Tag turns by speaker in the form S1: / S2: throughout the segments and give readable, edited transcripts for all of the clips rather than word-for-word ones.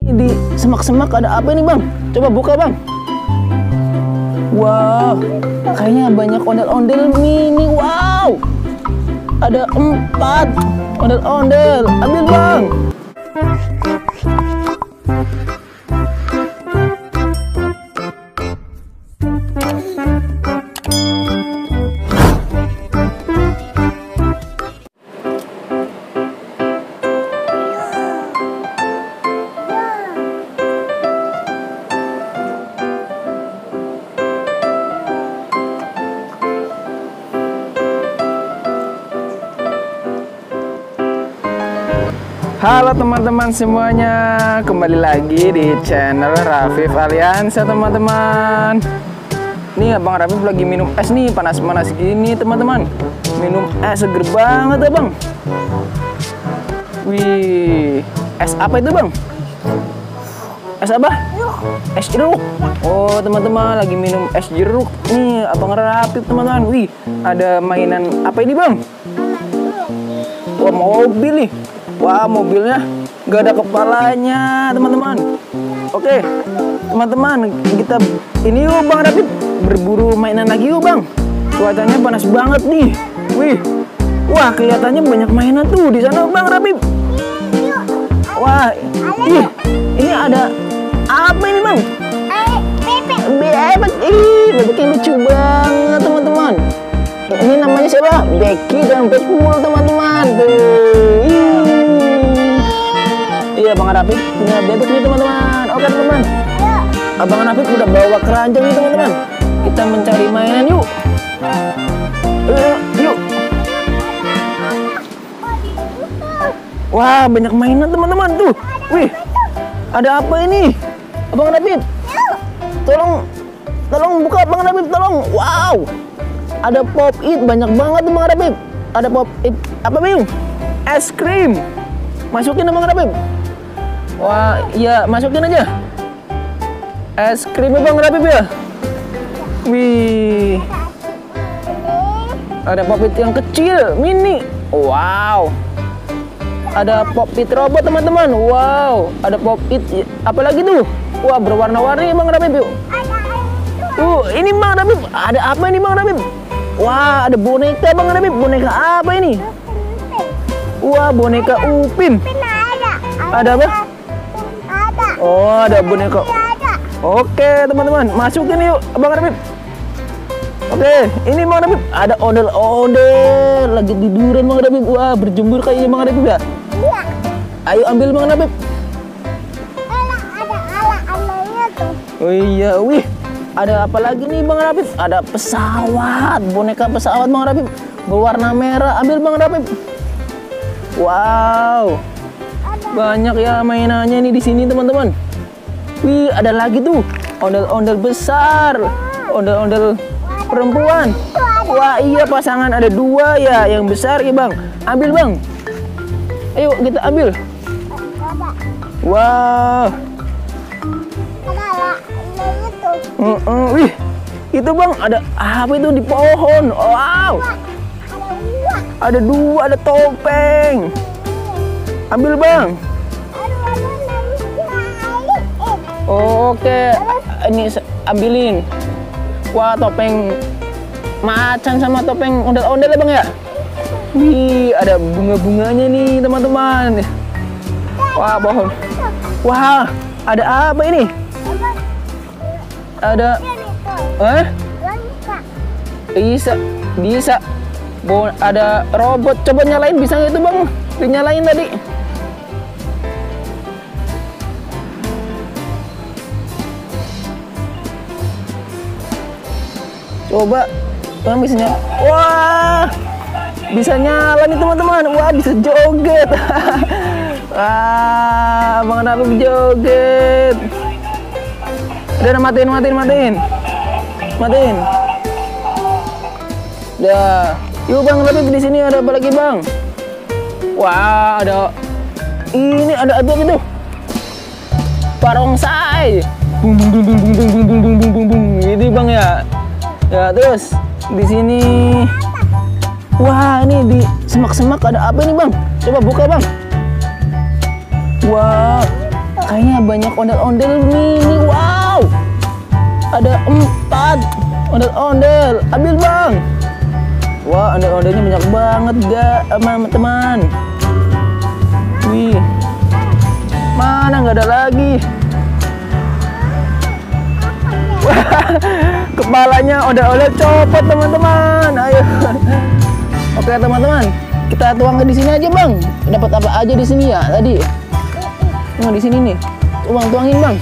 S1: Di semak-semak ada apa ini bang? Coba buka bang. Wow, kayaknya banyak ondel-ondel mini. Wow, ada 4 ondel-ondel. Ambil bang. Halo teman-teman semuanya, kembali lagi di channel Rafif Aliansa teman-teman. Nih Abang Rafif lagi minum es nih, panas-panas gini teman-teman. Minum es seger banget ya bang. Wih, es apa itu bang? Es apa? Es jeruk. Oh teman-teman, lagi minum es jeruk nih Abang Rafif teman-teman. Wih, ada mainan apa ini bang? Wah, mobil nih. Wah, mobilnya nggak ada kepalanya, teman-teman. Oke, teman-teman, kita ini yuk Bang Rafif berburu mainan lagi yuk Bang. Cuacanya panas banget nih. Wih, wah kelihatannya banyak mainan tuh di sana Bang Rafif. Wah, ih, ini ada apa ini Bang? Bebek. Ih, bebeknya lucu banget teman-teman. Ini namanya siapa? Becky dan Bekul teman-teman. Iya, Bang Rafif punya bebek nih teman-teman. Oke teman-teman, Abang Rafif udah bawa keranjang nih teman-teman. Kita mencari mainan yuk. Yuk. Wah, banyak mainan teman-teman tuh. Wih, ada apa ini? Abang Rafif, tolong buka Bang Rafif, tolong. Wow, ada pop it banyak banget tuh Bang Rafif. Ada pop it apa Bang? Es krim. Masukin Bang Rafif. Wah, iya masukin aja. Es krim Bang Rafif ya. Wih, ada pop it yang kecil, mini. Wow, ada pop it robot teman-teman. Wow, ada pop it apa lagi tuh? Wah, berwarna-warni Bang Rafif yuk. Ini Bang Rafif, ada apa ini Bang Rafif? Wah, ada boneka Bang Rafif. Boneka apa ini? Wah, boneka Upin. Ada apa? Oh, ada boneka. Oke, teman-teman, masukin yuk Bang Rafif. Oke, ini Bang Rafif ada ondel-ondel lagi tiduran Bang Rafif. Wah, berjemur kayaknya Bang Rafif ya. Ayo ambil Bang Rafif. Oh iya, wih. Ada apa lagi nih Bang Rafif? Ada pesawat, boneka pesawat Bang Rafif berwarna merah. Ambil Bang Rafif. Wow, banyak ya mainannya nih di sini teman-teman. Wih, ada lagi tuh ondel-ondel besar, ondel-ondel perempuan. Wah iya, pasangan ada 2 ya, yang besar ya Bang. Ambil Bang. Ayo kita ambil. Wow. Wih, itu Bang ada apa itu di pohon? Wow, ada 2, ada topeng. Ambil Bang. Oke, ini ambilin. Wah, topeng macan sama topeng ondel-ondel ya Bang ya. Wih, ada bunga-bunganya nih teman-teman. Wah, pohon. Wah, ada apa ini? Ada bisa ada robot. Coba nyalain, bisa nggak itu Bang? Dinyalain tadi. Coba Bang, bisa nyala. Wah, bisa nyala nih teman-teman. Wah, bisa joget. Wah, Bang Rafif joget. Udah, matiin. Udah. Yuk Bang Rafif, di sini ada apa lagi Bang? Wah, ada apa itu? Barongsai. Ini Bang ya. Ya, terus di sini. Wah, ini di semak-semak ada apa ini Bang? Coba buka Bang. Wah, Kayaknya banyak ondel-ondel mini. Wow, ada 4 ondel-ondel. Ambil bang. Wah, ondel-ondelnya banyak banget gak teman-teman. Wih, mana nggak ada lagi. Wah, kepalanya ondel-ondel copot teman-teman. Ayo. Oke teman-teman, kita tuang di sini aja bang. Dapat apa aja di sini ya tadi? Cuma di sini nih. Tuangin bang.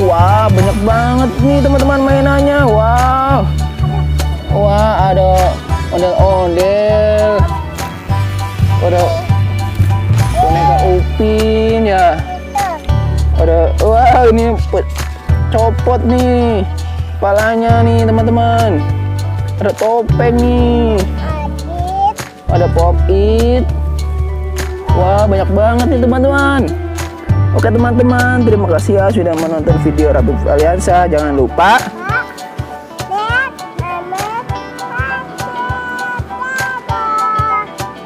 S1: Wah, banyak banget nih teman-teman mainannya. Wow. Wah, ada ondel-ondel. Ada boneka Upin ya. Wah, ini copot nih kepalanya nih teman-teman. Ada topeng nih. Ada Pop-It. Wah, banyak banget nih teman-teman. Oke teman-teman, terima kasih ya sudah menonton video Rabbit Valiansa. Jangan lupa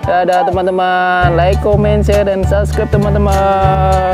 S1: dadah teman-teman, like, comment, share, dan subscribe teman-teman.